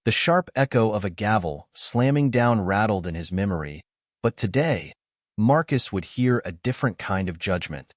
The sharp echo of a gavel slamming down rattled in his memory, but today, Marcus would hear a different kind of judgment.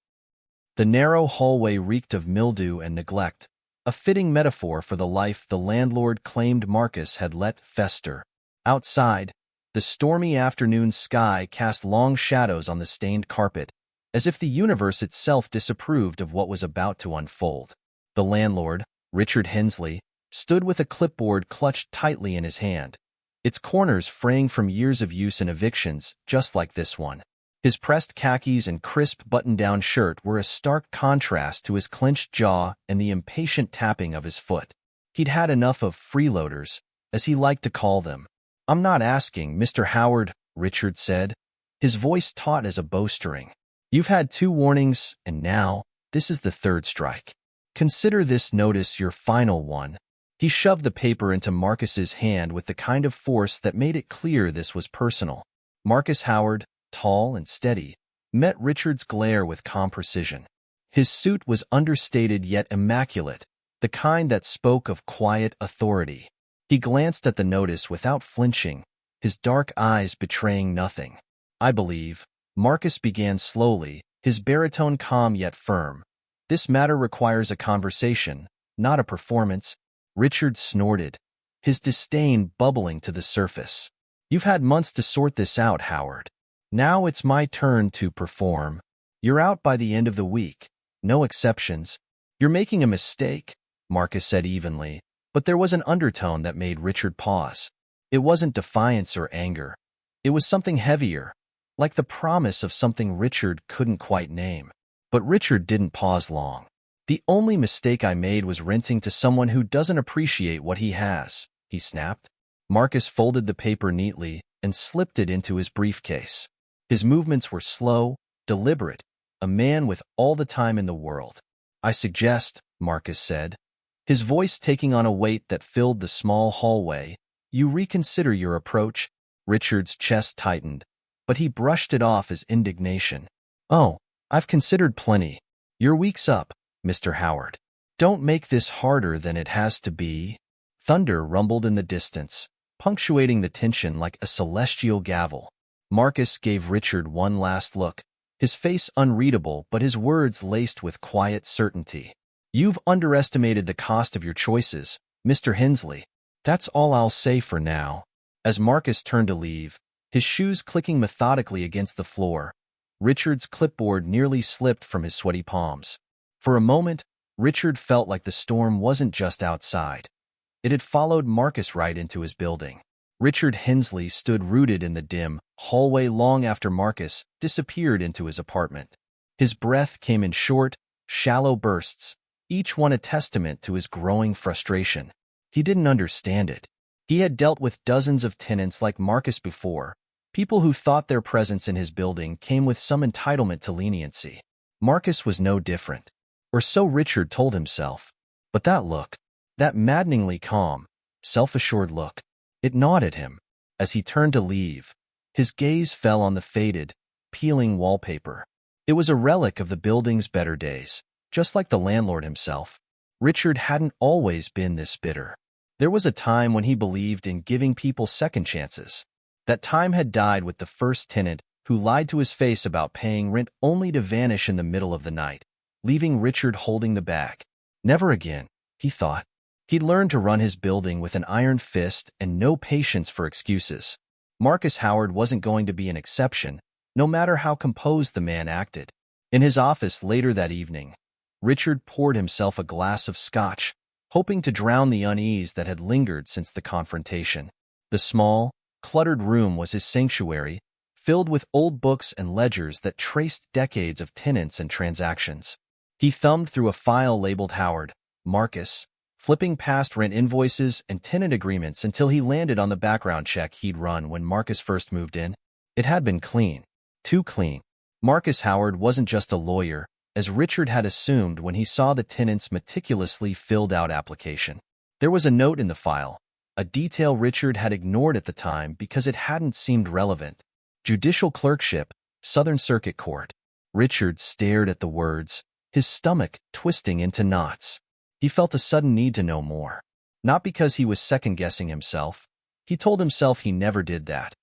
The narrow hallway reeked of mildew and neglect, a fitting metaphor for the life the landlord claimed Marcus had let fester. Outside, the stormy afternoon sky cast long shadows on the stained carpet, as if the universe itself disapproved of what was about to unfold. The landlord, Richard Hensley, stood with a clipboard clutched tightly in his hand, its corners fraying from years of use in evictions just like this one. His pressed khakis and crisp button-down shirt were a stark contrast to his clenched jaw and the impatient tapping of his foot. He'd had enough of freeloaders, as he liked to call them. "I'm not asking, Mr. Howard," Richard said, his voice taut as a bowstring. "You've had 2 warnings, and now, this is the 3rd strike. Consider this notice your final one." He shoved the paper into Marcus's hand with the kind of force that made it clear this was personal. Marcus Howard, tall and steady, met Richard's glare with calm precision. His suit was understated yet immaculate, the kind that spoke of quiet authority. He glanced at the notice without flinching, his dark eyes betraying nothing. "I believe," Marcus began slowly, his baritone calm yet firm, "this matter requires a conversation, not a performance." Richard snorted, his disdain bubbling to the surface. "You've had months to sort this out, Howard. Now it's my turn to perform. You're out by the end of the week. No exceptions." "You're making a mistake," Marcus said evenly, but there was an undertone that made Richard pause. It wasn't defiance or anger. It was something heavier, like the promise of something Richard couldn't quite name. But Richard didn't pause long. "The only mistake I made was renting to someone who doesn't appreciate what he has," he snapped. Marcus folded the paper neatly and slipped it into his briefcase. His movements were slow, deliberate, a man with all the time in the world. "I suggest," Marcus said, his voice taking on a weight that filled the small hallway, "you reconsider your approach." Richard's chest tightened, but he brushed it off as indignation. "Oh, I've considered plenty. Your week's up, Mr. Howard. Don't make this harder than it has to be." Thunder rumbled in the distance, punctuating the tension like a celestial gavel. Marcus gave Richard one last look, his face unreadable but his words laced with quiet certainty. "You've underestimated the cost of your choices, Mr. Hensley. That's all I'll say for now." As Marcus turned to leave, his shoes clicking methodically against the floor, Richard's clipboard nearly slipped from his sweaty palms. For a moment, Richard felt like the storm wasn't just outside. It had followed Marcus right into his building. Richard Hensley stood rooted in the dim hallway long after Marcus disappeared into his apartment. His breath came in short, shallow bursts, each one a testament to his growing frustration. He didn't understand it. He had dealt with dozens of tenants like Marcus before, people who thought their presence in his building came with some entitlement to leniency. Marcus was no different. Or so Richard told himself. But that look, that maddeningly calm, self-assured look, it gnawed at him. As he turned to leave, his gaze fell on the faded, peeling wallpaper. It was a relic of the building's better days, just like the landlord himself. Richard hadn't always been this bitter. There was a time when he believed in giving people second chances. That time had died with the first tenant who lied to his face about paying rent only to vanish in the middle of the night, leaving Richard holding the bag. Never again, he thought. He'd learned to run his building with an iron fist and no patience for excuses. Marcus Howard wasn't going to be an exception, no matter how composed the man acted. In his office later that evening, Richard poured himself a glass of scotch, hoping to drown the unease that had lingered since the confrontation. The small, cluttered room was his sanctuary, filled with old books and ledgers that traced decades of tenants and transactions. He thumbed through a file labeled Howard, Marcus, flipping past rent invoices and tenant agreements until he landed on the background check he'd run when Marcus first moved in. It had been clean. Too clean. Marcus Howard wasn't just a lawyer, as Richard had assumed when he saw the tenant's meticulously filled-out application. There was a note in the file, a detail Richard had ignored at the time because it hadn't seemed relevant. Judicial Clerkship, Southern Circuit Court. Richard stared at the words, his stomach twisting into knots. He felt a sudden need to know more. Not because he was second-guessing himself. He told himself he never did that.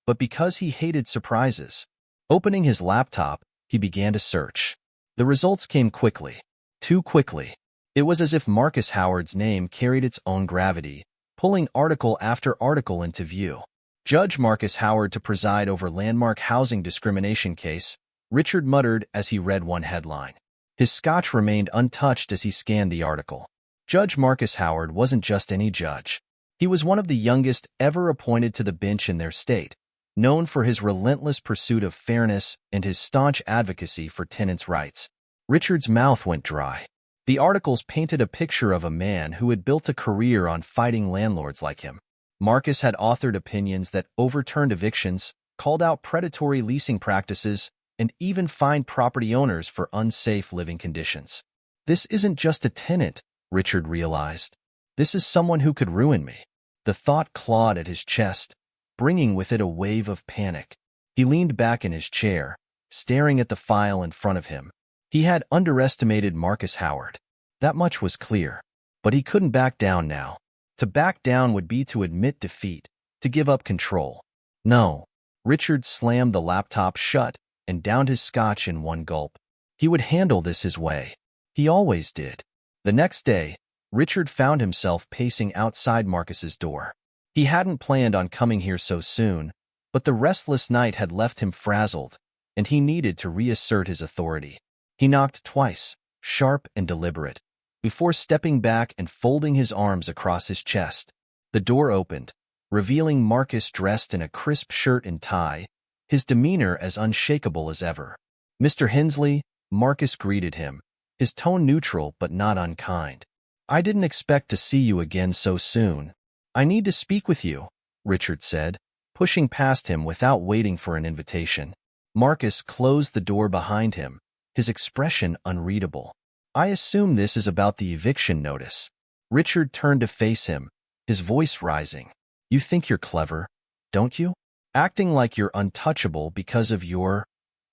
But because he hated surprises. Opening his laptop, he began to search. The results came quickly. Too quickly. It was as if Marcus Howard's name carried its own gravity, pulling article after article into view. Judge Marcus Howard to preside over landmark housing discrimination case, Richard muttered as he read one headline. His scotch remained untouched as he scanned the article. Judge Marcus Howard wasn't just any judge. He was one of the youngest ever appointed to the bench in their state, known for his relentless pursuit of fairness and his staunch advocacy for tenants' rights. Richard's mouth went dry. The articles painted a picture of a man who had built a career on fighting landlords like him. Marcus had authored opinions that overturned evictions, called out predatory leasing practices, and even fined property owners for unsafe living conditions. This isn't just a tenant, Richard realized. This is someone who could ruin me. The thought clawed at his chest, bringing with it a wave of panic. He leaned back in his chair, staring at the file in front of him. He had underestimated Marcus Howard. That much was clear. But he couldn't back down now. To back down would be to admit defeat, to give up control. No. Richard slammed the laptop shut and downed his scotch in one gulp. He would handle this his way. He always did. The next day, Richard found himself pacing outside Marcus's door. He hadn't planned on coming here so soon, but the restless night had left him frazzled, and he needed to reassert his authority. He knocked twice, sharp and deliberate, before stepping back and folding his arms across his chest. The door opened, revealing Marcus dressed in a crisp shirt and tie, his demeanor as unshakable as ever. "Mr. Hensley," Marcus greeted him, his tone neutral but not unkind. "I didn't expect to see you again so soon." "I need to speak with you," Richard said, pushing past him without waiting for an invitation. Marcus closed the door behind him, his expression unreadable. "I assume this is about the eviction notice." Richard turned to face him, his voice rising. "You think you're clever, don't you? Acting like you're untouchable because of your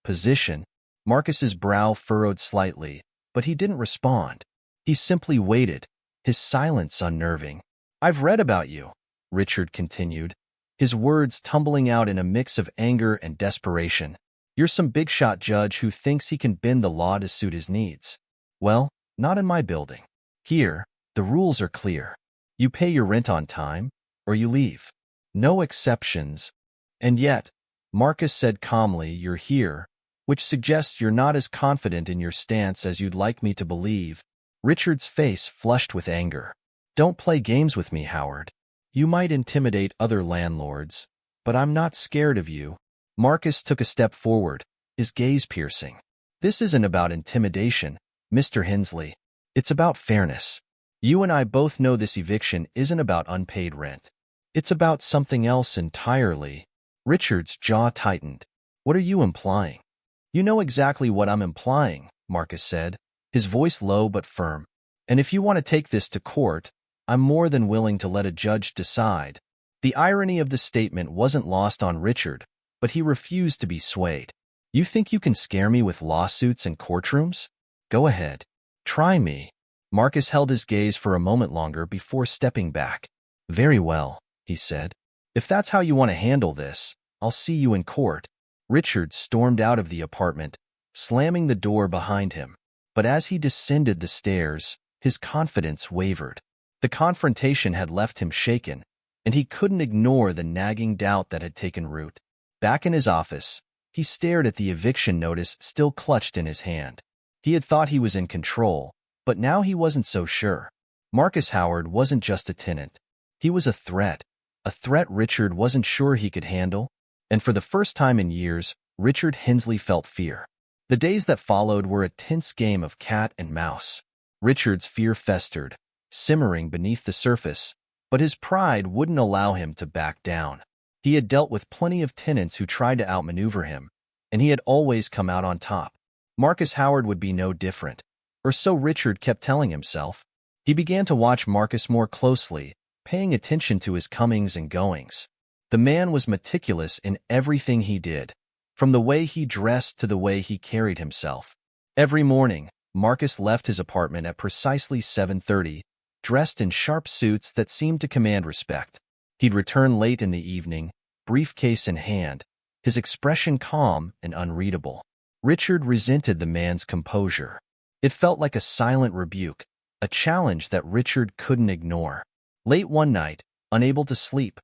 position." Marcus's brow furrowed slightly, but he didn't respond. He simply waited, his silence unnerving. "I've read about you," Richard continued, his words tumbling out in a mix of anger and desperation. "You're some big-shot judge who thinks he can bend the law to suit his needs. Well, not in my building. Here, the rules are clear. You pay your rent on time, or you leave. No exceptions. And yet," Marcus said calmly, "you're here, which suggests you're not as confident in your stance as you'd like me to believe." Richard's face flushed with anger. "Don't play games with me, Howard. You might intimidate other landlords, but I'm not scared of you." Marcus took a step forward, his gaze piercing. "This isn't about intimidation, Mr. Hensley. It's about fairness. You and I both know this eviction isn't about unpaid rent. It's about something else entirely." Richard's jaw tightened. "What are you implying?" "You know exactly what I'm implying," Marcus said, his voice low but firm. "And if you want to take this to court, I'm more than willing to let a judge decide." The irony of the statement wasn't lost on Richard, but he refused to be swayed. "You think you can scare me with lawsuits and courtrooms? Go ahead. Try me." Marcus held his gaze for a moment longer before stepping back. "Very well," he said. "If that's how you want to handle this, I'll see you in court." Richard stormed out of the apartment, slamming the door behind him. But as he descended the stairs, his confidence wavered. The confrontation had left him shaken, and he couldn't ignore the nagging doubt that had taken root. Back in his office, he stared at the eviction notice still clutched in his hand. He had thought he was in control, but now he wasn't so sure. Marcus Howard wasn't just a tenant. He was a threat Richard wasn't sure he could handle, and for the first time in years, Richard Hensley felt fear. The days that followed were a tense game of cat and mouse. Richard's fear festered, simmering beneath the surface, but his pride wouldn't allow him to back down. He had dealt with plenty of tenants who tried to outmaneuver him, and he had always come out on top. Marcus Howard would be no different, or so Richard kept telling himself. He began to watch Marcus more closely, paying attention to his comings and goings. The man was meticulous in everything he did, from the way he dressed to the way he carried himself. Every morning, Marcus left his apartment at precisely 7:30, dressed in sharp suits that seemed to command respect. He'd return late in the evening, briefcase in hand, his expression calm and unreadable. Richard resented the man's composure. It felt like a silent rebuke, a challenge that Richard couldn't ignore. Late one night, unable to sleep,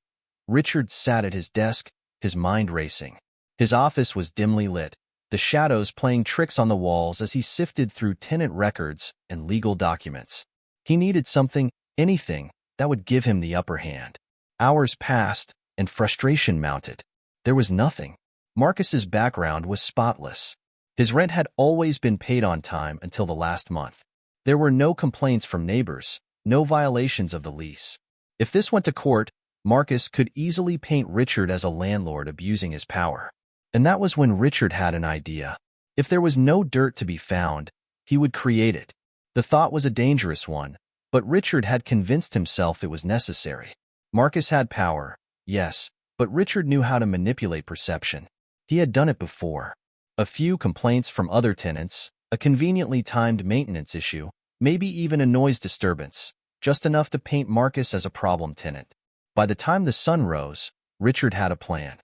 Richard sat at his desk, his mind racing. His office was dimly lit, the shadows playing tricks on the walls as he sifted through tenant records and legal documents. He needed something, anything, that would give him the upper hand. Hours passed, and frustration mounted. There was nothing. Marcus's background was spotless. His rent had always been paid on time until the last month. There were no complaints from neighbors, no violations of the lease. If this went to court, Marcus could easily paint Richard as a landlord abusing his power. And that was when Richard had an idea. If there was no dirt to be found, he would create it. The thought was a dangerous one, but Richard had convinced himself it was necessary. Marcus had power, yes, but Richard knew how to manipulate perception. He had done it before. A few complaints from other tenants, a conveniently timed maintenance issue, maybe even a noise disturbance, just enough to paint Marcus as a problem tenant. By the time the sun rose, Richard had a plan.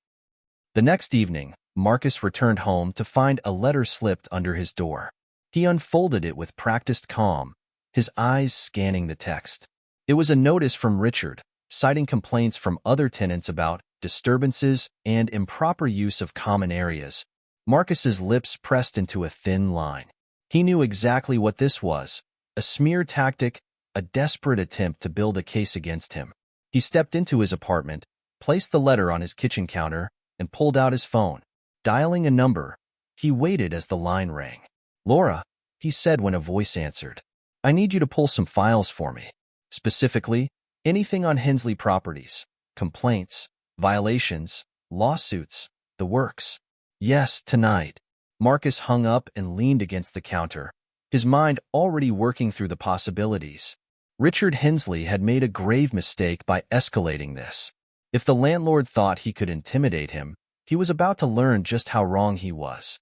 The next evening, Marcus returned home to find a letter slipped under his door. He unfolded it with practiced calm, his eyes scanning the text. It was a notice from Richard, citing complaints from other tenants about disturbances and improper use of common areas. Marcus's lips pressed into a thin line. He knew exactly what this was, a smear tactic, a desperate attempt to build a case against him. He stepped into his apartment, placed the letter on his kitchen counter, and pulled out his phone. Dialing a number, he waited as the line rang. "Laura," he said when a voice answered. "I need you to pull some files for me. Specifically, anything on Hensley Properties, complaints, violations, lawsuits, the works." "Yes, tonight." Marcus hung up and leaned against the counter, his mind already working through the possibilities. Richard Hensley had made a grave mistake by escalating this. If the landlord thought he could intimidate him, he was about to learn just how wrong he was.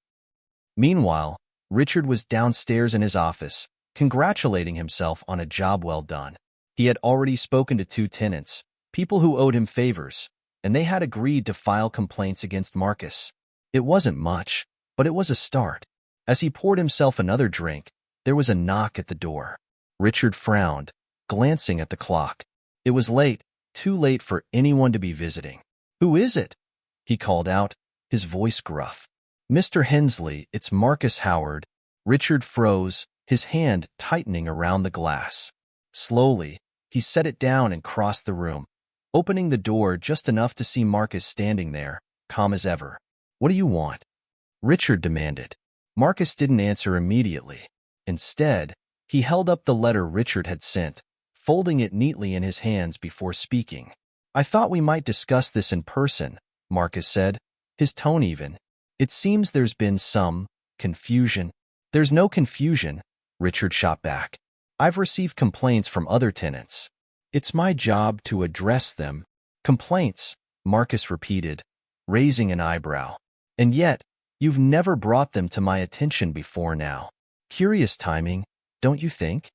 Meanwhile, Richard was downstairs in his office, congratulating himself on a job well done. He had already spoken to 2 tenants, people who owed him favors, and they had agreed to file complaints against Marcus. It wasn't much, but it was a start. As he poured himself another drink, there was a knock at the door. Richard frowned, glancing at the clock. It was late, too late for anyone to be visiting. "Who is it?" he called out, his voice gruff. "Mr. Hensley, it's Marcus Howard." Richard froze, his hand tightening around the glass. Slowly, he set it down and crossed the room, opening the door just enough to see Marcus standing there, calm as ever. "What do you want?" Richard demanded. Marcus didn't answer immediately. Instead, he held up the letter Richard had sent, folding it neatly in his hands before speaking. "I thought we might discuss this in person," Marcus said, his tone even. "It seems there's been some confusion." "There's no confusion," Richard shot back. "I've received complaints from other tenants. It's my job to address them." "Complaints," Marcus repeated, raising an eyebrow. "And yet, you've never brought them to my attention before now. Curious timing, don't you think?"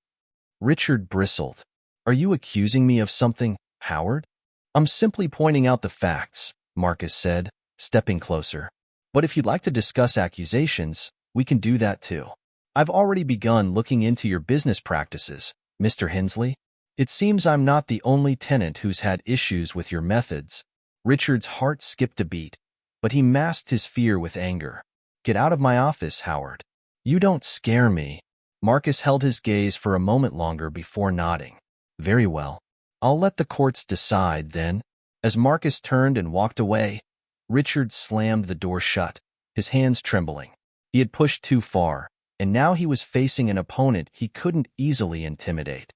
Richard bristled. "Are you accusing me of something, Howard?" "I'm simply pointing out the facts," Marcus said, stepping closer. "But if you'd like to discuss accusations, we can do that too. I've already begun looking into your business practices, Mr. Hensley. It seems I'm not the only tenant who's had issues with your methods." Richard's heart skipped a beat, but he masked his fear with anger. "Get out of my office, Howard. You don't scare me." Marcus held his gaze for a moment longer before nodding. "Very well. I'll let the courts decide then." As Marcus turned and walked away, Richard slammed the door shut, his hands trembling. He had pushed too far, and now he was facing an opponent he couldn't easily intimidate.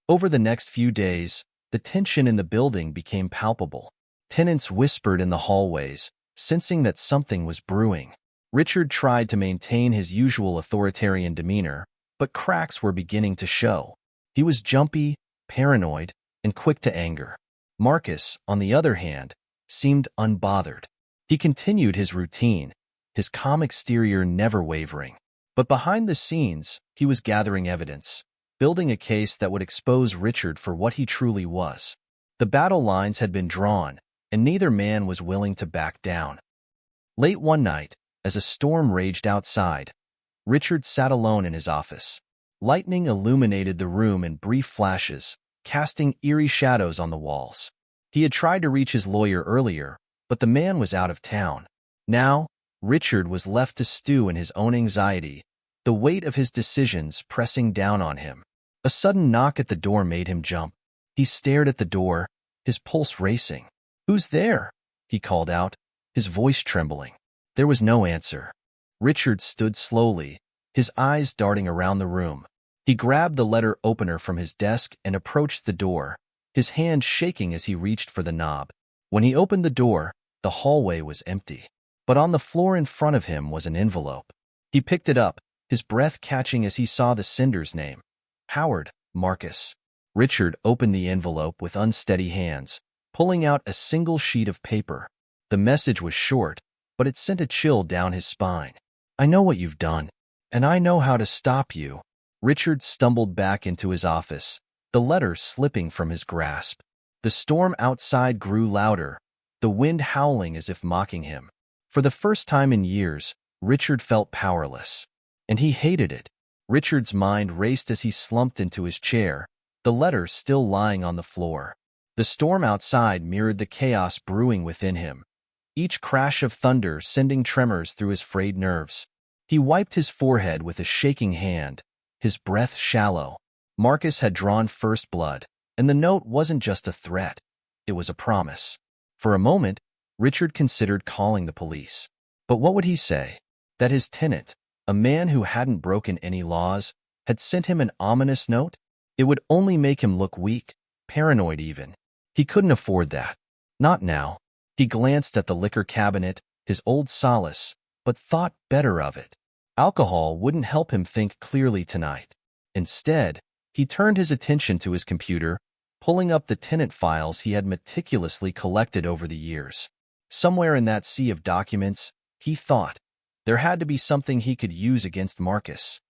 Over the next few days, the tension in the building became palpable. Tenants whispered in the hallways, sensing that something was brewing. Richard tried to maintain his usual authoritarian demeanor, but cracks were beginning to show. He was jumpy, paranoid, and quick to anger. Marcus, on the other hand, seemed unbothered. He continued his routine, his calm exterior never wavering. But behind the scenes, he was gathering evidence. building a case that would expose Richard for what he truly was. The battle lines had been drawn, and neither man was willing to back down. Late one night, as a storm raged outside, Richard sat alone in his office. Lightning illuminated the room in brief flashes, casting eerie shadows on the walls. He had tried to reach his lawyer earlier, but the man was out of town. Now, Richard was left to stew in his own anxiety, the weight of his decisions pressing down on him. A sudden knock at the door made him jump. He stared at the door, his pulse racing. "Who's there?" he called out, his voice trembling. There was no answer. Richard stood slowly, his eyes darting around the room. He grabbed the letter opener from his desk and approached the door, his hand shaking as he reached for the knob. When he opened the door, the hallway was empty. But on the floor in front of him was an envelope. He picked it up, his breath catching as he saw the sender's name. Howard Marcus. Richard opened the envelope with unsteady hands, pulling out a single sheet of paper. The message was short, but it sent a chill down his spine. "I know what you've done, and I know how to stop you." Richard stumbled back into his office, the letter slipping from his grasp. The storm outside grew louder, the wind howling as if mocking him. For the first time in years, Richard felt powerless. And he hated it. Richard's mind raced as he slumped into his chair, the letter still lying on the floor. The storm outside mirrored the chaos brewing within him, each crash of thunder sending tremors through his frayed nerves. He wiped his forehead with a shaking hand, his breath shallow. Marcus had drawn first blood, and the note wasn't just a threat. It was a promise. For a moment, Richard considered calling the police. But what would he say? That his tenant, a man who hadn't broken any laws, had sent him an ominous note? It would only make him look weak, paranoid even. He couldn't afford that. Not now. He glanced at the liquor cabinet, his old solace, but thought better of it. Alcohol wouldn't help him think clearly tonight. Instead, he turned his attention to his computer, pulling up the tenant files he had meticulously collected over the years. Somewhere in that sea of documents, he thought, there had to be something he could use against Marcus.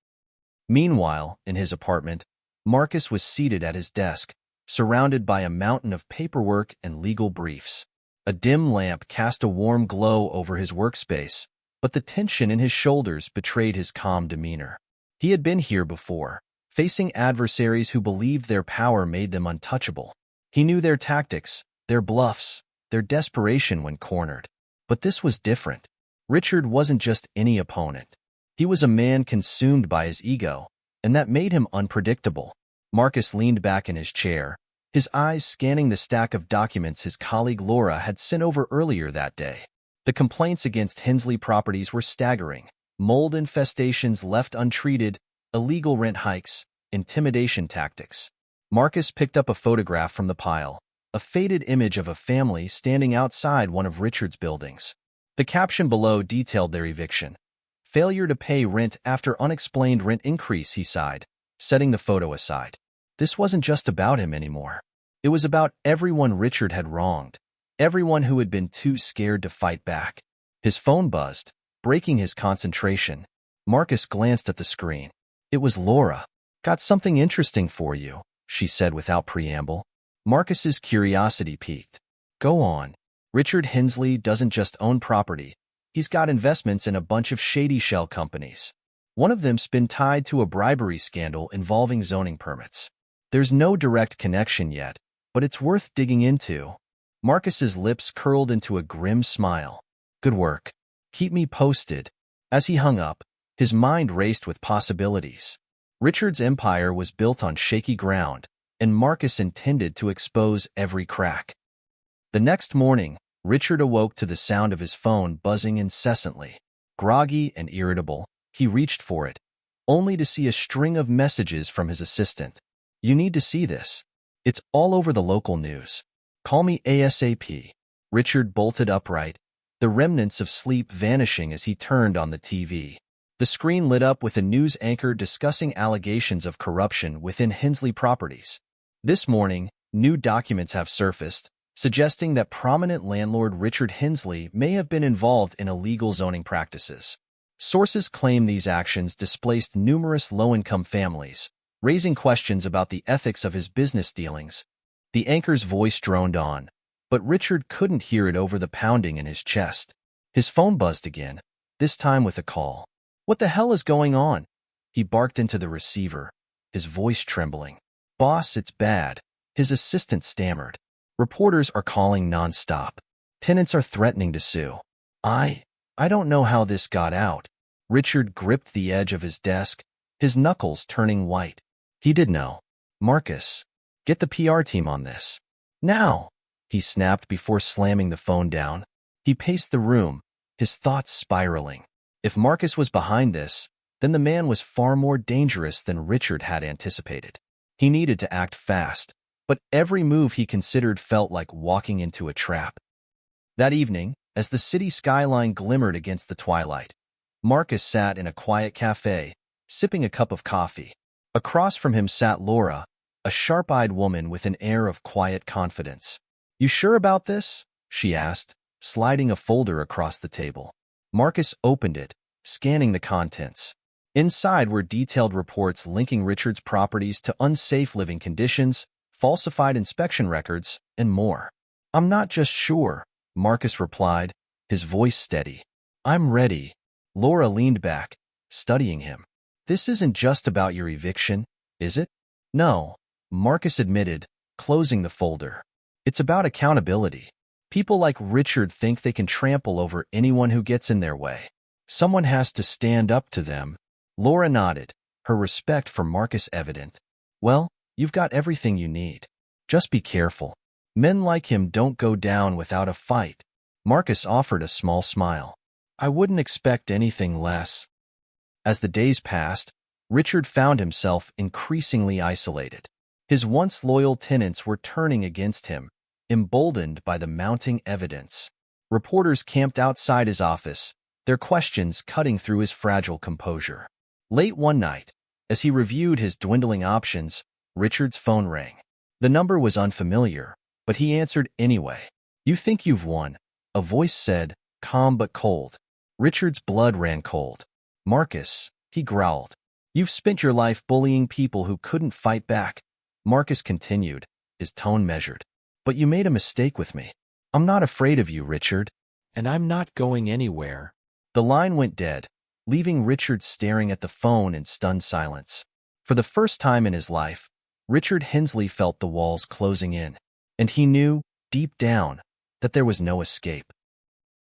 Meanwhile, in his apartment, Marcus was seated at his desk, surrounded by a mountain of paperwork and legal briefs. A dim lamp cast a warm glow over his workspace, but the tension in his shoulders betrayed his calm demeanor. He had been here before, facing adversaries who believed their power made them untouchable. He knew their tactics, their bluffs, their desperation when cornered. But this was different. Richard wasn't just any opponent. He was a man consumed by his ego, and that made him unpredictable. Marcus leaned back in his chair, his eyes scanning the stack of documents his colleague Laura had sent over earlier that day. The complaints against Hensley Properties were staggering. Mold infestations left untreated, illegal rent hikes, intimidation tactics. Marcus picked up a photograph from the pile, a faded image of a family standing outside one of Richard's buildings. The caption below detailed their eviction. "Failure to pay rent after unexplained rent increase," he sighed, setting the photo aside. This wasn't just about him anymore. It was about everyone Richard had wronged, everyone who had been too scared to fight back. His phone buzzed, breaking his concentration. Marcus glanced at the screen. It was Laura. "Got something interesting for you," she said without preamble. Marcus's curiosity piqued. "Go on." Richard Hensley doesn't just own property. He's got investments in a bunch of shady shell companies. One of them's been tied to a bribery scandal involving zoning permits. There's no direct connection yet, but it's worth digging into. Marcus's lips curled into a grim smile. "Good work. Keep me posted." As he hung up, his mind raced with possibilities. Richard's empire was built on shaky ground, and Marcus intended to expose every crack. The next morning, Richard awoke to the sound of his phone buzzing incessantly. Groggy and irritable, he reached for it, only to see a string of messages from his assistant. "You need to see this. It's all over the local news. Call me ASAP." Richard bolted upright, the remnants of sleep vanishing as he turned on the TV. The screen lit up with a news anchor discussing allegations of corruption within Hensley Properties. This morning, new documents have surfaced, suggesting that prominent landlord Richard Hensley may have been involved in illegal zoning practices. Sources claim these actions displaced numerous low-income families, raising questions about the ethics of his business dealings. The anchor's voice droned on, but Richard couldn't hear it over the pounding in his chest. His phone buzzed again, this time with a call. "What the hell is going on?" He barked into the receiver, his voice trembling. "Boss, it's bad," his assistant stammered. "Reporters are calling nonstop. Tenants are threatening to sue. I don't know how this got out." Richard gripped the edge of his desk, his knuckles turning white. He did know. "Marcus, get the PR team on this. Now!" he snapped before slamming the phone down. He paced the room, his thoughts spiraling. If Marcus was behind this, then the man was far more dangerous than Richard had anticipated. He needed to act fast, but every move he considered felt like walking into a trap. That evening, as the city skyline glimmered against the twilight, Marcus sat in a quiet cafe, sipping a cup of coffee. Across from him sat Laura, a sharp-eyed woman with an air of quiet confidence. "You sure about this?" she asked, sliding a folder across the table. Marcus opened it, scanning the contents. Inside were detailed reports linking Richard's properties to unsafe living conditions, falsified inspection records, and more. "I'm not just sure," Marcus replied, his voice steady. "I'm ready." Laura leaned back, studying him. "This isn't just about your eviction, is it?" "No," Marcus admitted, closing the folder. "It's about accountability. People like Richard think they can trample over anyone who gets in their way. Someone has to stand up to them." Laura nodded, her respect for Marcus evident. "Well, you've got everything you need. Just be careful. Men like him don't go down without a fight." Marcus offered a small smile. "I wouldn't expect anything less." As the days passed, Richard found himself increasingly isolated. His once loyal tenants were turning against him, emboldened by the mounting evidence. Reporters camped outside his office, their questions cutting through his fragile composure. Late one night, as he reviewed his dwindling options, Richard's phone rang. The number was unfamiliar, but he answered anyway. "You think you've won," a voice said, calm but cold. Richard's blood ran cold. "Marcus," he growled, "you've spent your life bullying people who couldn't fight back." Marcus continued, his tone measured. "But you made a mistake with me. I'm not afraid of you, Richard, and I'm not going anywhere." The line went dead, leaving Richard staring at the phone in stunned silence. For the first time in his life, Richard Hensley felt the walls closing in, and he knew, deep down, that there was no escape.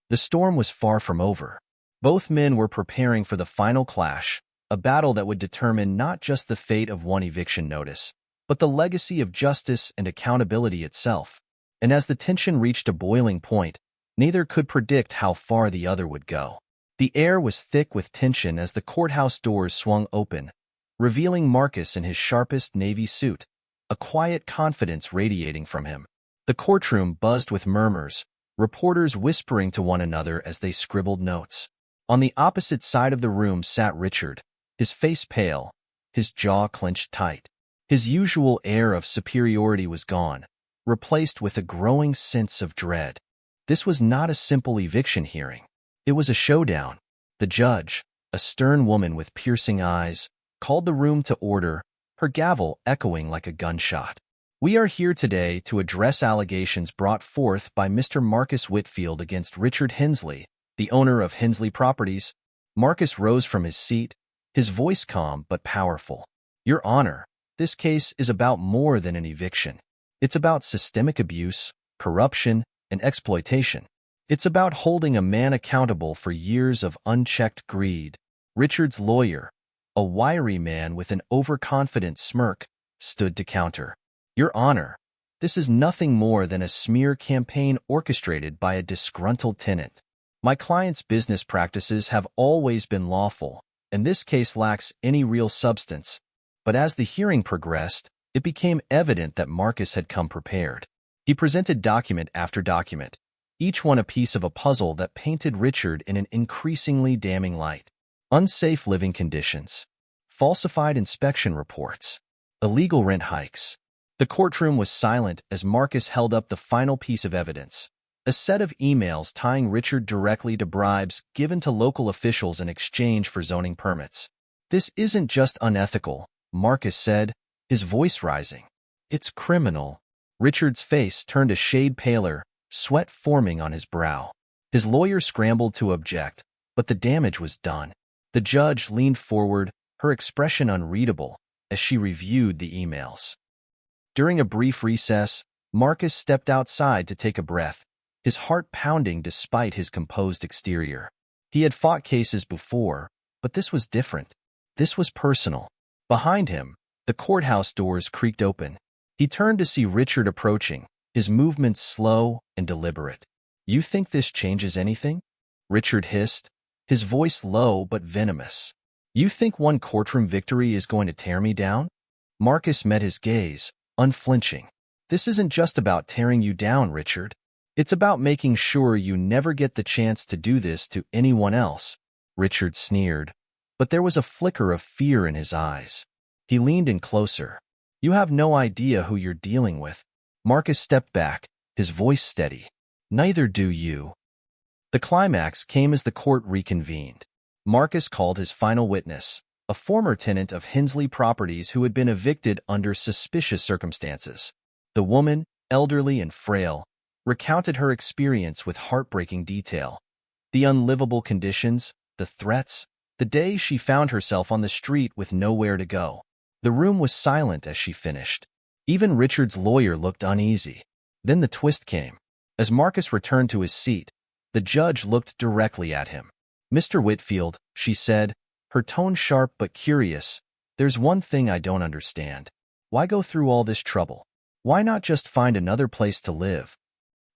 The storm was far from over. Both men were preparing for the final clash, a battle that would determine not just the fate of one eviction notice, but the legacy of justice and accountability itself. And as the tension reached a boiling point, neither could predict how far the other would go. The air was thick with tension as the courthouse doors swung open, revealing Marcus in his sharpest navy suit, a quiet confidence radiating from him. The courtroom buzzed with murmurs, reporters whispering to one another as they scribbled notes. On the opposite side of the room sat Richard, his face pale, his jaw clenched tight. His usual air of superiority was gone, replaced with a growing sense of dread. This was not a simple eviction hearing. It was a showdown. The judge, a stern woman with piercing eyes, called the room to order, her gavel echoing like a gunshot. "We are here today to address allegations brought forth by Mr. Marcus Whitfield against Richard Hensley, the owner of Hensley Properties." Marcus rose from his seat, his voice calm but powerful. "Your Honor, this case is about more than an eviction. It's about systemic abuse, corruption, and exploitation. It's about holding a man accountable for years of unchecked greed." Richard's lawyer, a wiry man with an overconfident smirk, stood to counter. "Your Honor, this is nothing more than a smear campaign orchestrated by a disgruntled tenant. My client's business practices have always been lawful, and this case lacks any real substance." But as the hearing progressed, it became evident that Marcus had come prepared. He presented document after document, each one a piece of a puzzle that painted Richard in an increasingly damning light. Unsafe living conditions, falsified inspection reports, illegal rent hikes. The courtroom was silent as Marcus held up the final piece of evidence, a set of emails tying Richard directly to bribes given to local officials in exchange for zoning permits. "This isn't just unethical," Marcus said, his voice rising. It's criminal. Richard's face turned a shade paler, sweat forming on his brow. His lawyer scrambled to object, but the damage was done. The judge leaned forward, her expression unreadable, as she reviewed the emails. During a brief recess, Marcus stepped outside to take a breath, his heart pounding despite his composed exterior. He had fought cases before, but this was different. This was personal. Behind him, the courthouse doors creaked open. He turned to see Richard approaching, his movements slow and deliberate. You think this changes anything? Richard hissed, his voice low but venomous. You think one courtroom victory is going to tear me down? Marcus met his gaze, unflinching. This isn't just about tearing you down, Richard. It's about making sure you never get the chance to do this to anyone else. Richard sneered, but there was a flicker of fear in his eyes. He leaned in closer. You have no idea who you're dealing with. Marcus stepped back, his voice steady. Neither do you. The climax came as the court reconvened. Marcus called his final witness, a former tenant of Hensley Properties who had been evicted under suspicious circumstances. The woman, elderly and frail, recounted her experience with heartbreaking detail. The unlivable conditions, the threats, the day she found herself on the street with nowhere to go. The room was silent as she finished. Even Richard's lawyer looked uneasy. Then the twist came. As Marcus returned to his seat, the judge looked directly at him. Mr. Whitfield, she said, her tone sharp but curious, there's one thing I don't understand. Why go through all this trouble? Why not just find another place to live?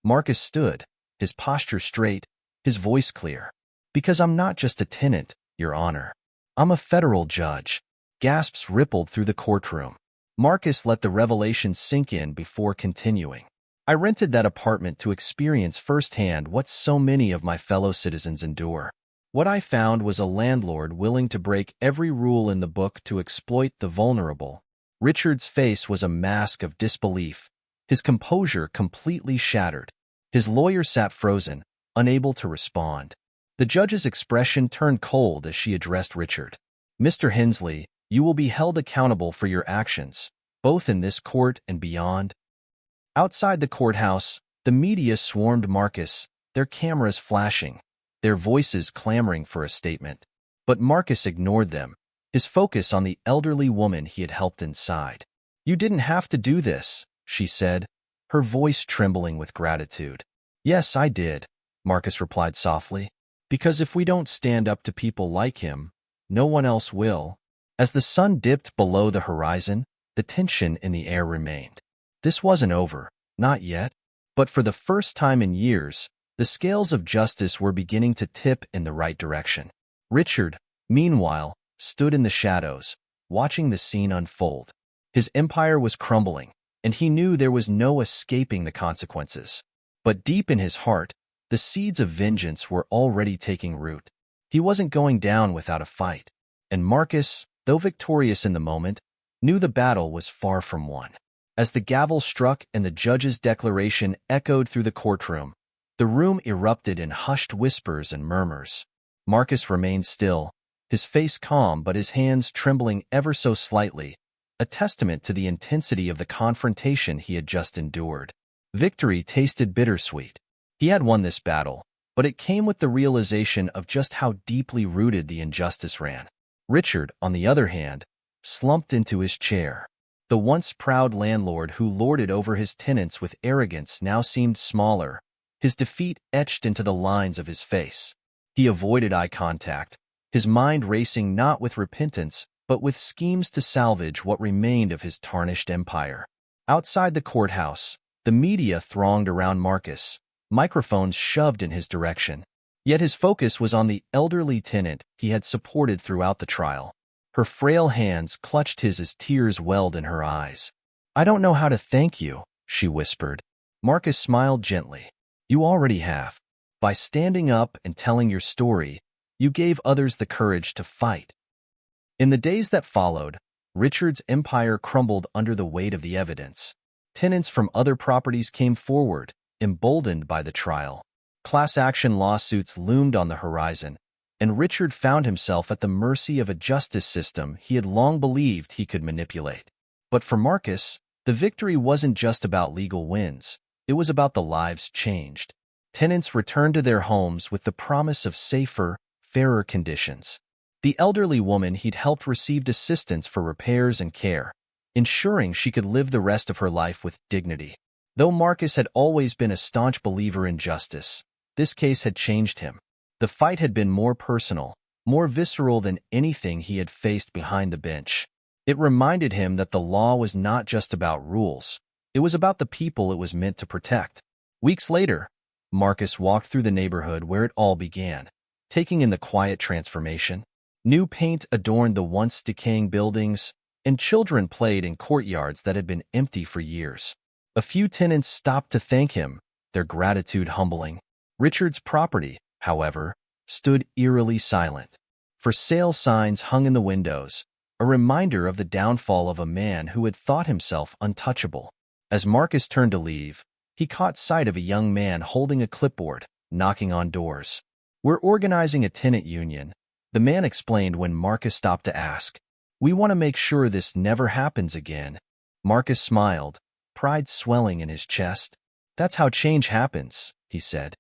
Marcus stood, his posture straight, his voice clear. Because I'm not just a tenant, Your Honor. I'm a federal judge. Gasps rippled through the courtroom. Marcus let the revelation sink in before continuing. I rented that apartment to experience firsthand what so many of my fellow citizens endure. What I found was a landlord willing to break every rule in the book to exploit the vulnerable. Richard's face was a mask of disbelief, his composure completely shattered. His lawyer sat frozen, unable to respond. The judge's expression turned cold as she addressed Richard. Mr. Hensley, you will be held accountable for your actions, both in this court and beyond. Outside the courthouse, the media swarmed Marcus, their cameras flashing, their voices clamoring for a statement. But Marcus ignored them, his focus on the elderly woman he had helped inside. You didn't have to do this, she said, her voice trembling with gratitude. Yes, I did, Marcus replied softly. Because if we don't stand up to people like him, no one else will. As the sun dipped below the horizon, the tension in the air remained. This wasn't over, not yet. But for the first time in years, the scales of justice were beginning to tip in the right direction. Richard, meanwhile, stood in the shadows, watching the scene unfold. His empire was crumbling, and he knew there was no escaping the consequences. But deep in his heart, the seeds of vengeance were already taking root. He wasn't going down without a fight. And Marcus, though victorious in the moment, knew the battle was far from won. As the gavel struck and the judge's declaration echoed through the courtroom, the room erupted in hushed whispers and murmurs. Marcus remained still, his face calm but his hands trembling ever so slightly, a testament to the intensity of the confrontation he had just endured. Victory tasted bittersweet. He had won this battle, but it came with the realization of just how deeply rooted the injustice ran. Richard, on the other hand, slumped into his chair. The once proud landlord who lorded over his tenants with arrogance now seemed smaller, his defeat etched into the lines of his face. He avoided eye contact, his mind racing not with repentance, but with schemes to salvage what remained of his tarnished empire. Outside the courthouse, the media thronged around Marcus, microphones shoved in his direction. Yet his focus was on the elderly tenant he had supported throughout the trial. Her frail hands clutched his as tears welled in her eyes. I don't know how to thank you, she whispered. Marcus smiled gently. You already have. By standing up and telling your story, you gave others the courage to fight. In the days that followed, Richard's empire crumbled under the weight of the evidence. Tenants from other properties came forward, emboldened by the trial. Class action lawsuits loomed on the horizon, and Richard found himself at the mercy of a justice system he had long believed he could manipulate. But for Marcus, the victory wasn't just about legal wins. It was about the lives changed. Tenants returned to their homes with the promise of safer, fairer conditions. The elderly woman he'd helped received assistance for repairs and care, ensuring she could live the rest of her life with dignity. Though Marcus had always been a staunch believer in justice, this case had changed him. The fight had been more personal, more visceral than anything he had faced behind the bench. It reminded him that the law was not just about rules. It was about the people it was meant to protect. Weeks later, Marcus walked through the neighborhood where it all began, taking in the quiet transformation. New paint adorned the once decaying buildings, and children played in courtyards that had been empty for years. A few tenants stopped to thank him, their gratitude humbling. Richard's property, however, stood eerily silent. For sale signs hung in the windows, a reminder of the downfall of a man who had thought himself untouchable. As Marcus turned to leave, he caught sight of a young man holding a clipboard, knocking on doors. "We're organizing a tenant union," the man explained when Marcus stopped to ask. "We want to make sure this never happens again." Marcus smiled, pride swelling in his chest. "That's how change happens," he said.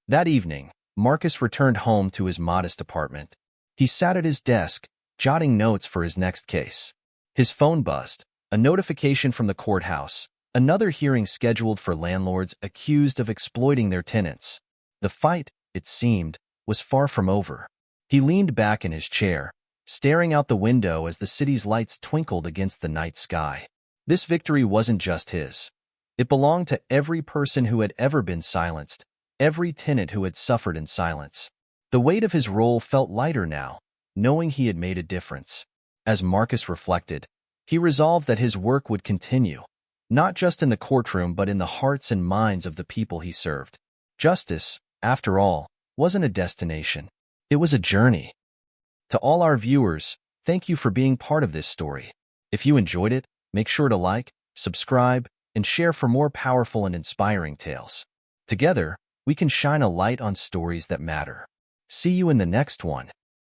That evening, Marcus returned home to his modest apartment. He sat at his desk, jotting notes for his next case. His phone buzzed, a notification from the courthouse, another hearing scheduled for landlords accused of exploiting their tenants. The fight, it seemed, was far from over. He leaned back in his chair, staring out the window as the city's lights twinkled against the night sky. This victory wasn't just his. It belonged to every person who had ever been silenced, every tenant who had suffered in silence. The weight of his role felt lighter now, knowing he had made a difference. As Marcus reflected, he resolved that his work would continue, not just in the courtroom but in the hearts and minds of the people he served. Justice, after all, wasn't a destination. It was a journey. To all our viewers, thank you for being part of this story. If you enjoyed it, make sure to like, subscribe, and share for more powerful and inspiring tales. Together, we can shine a light on stories that matter. See you in the next one.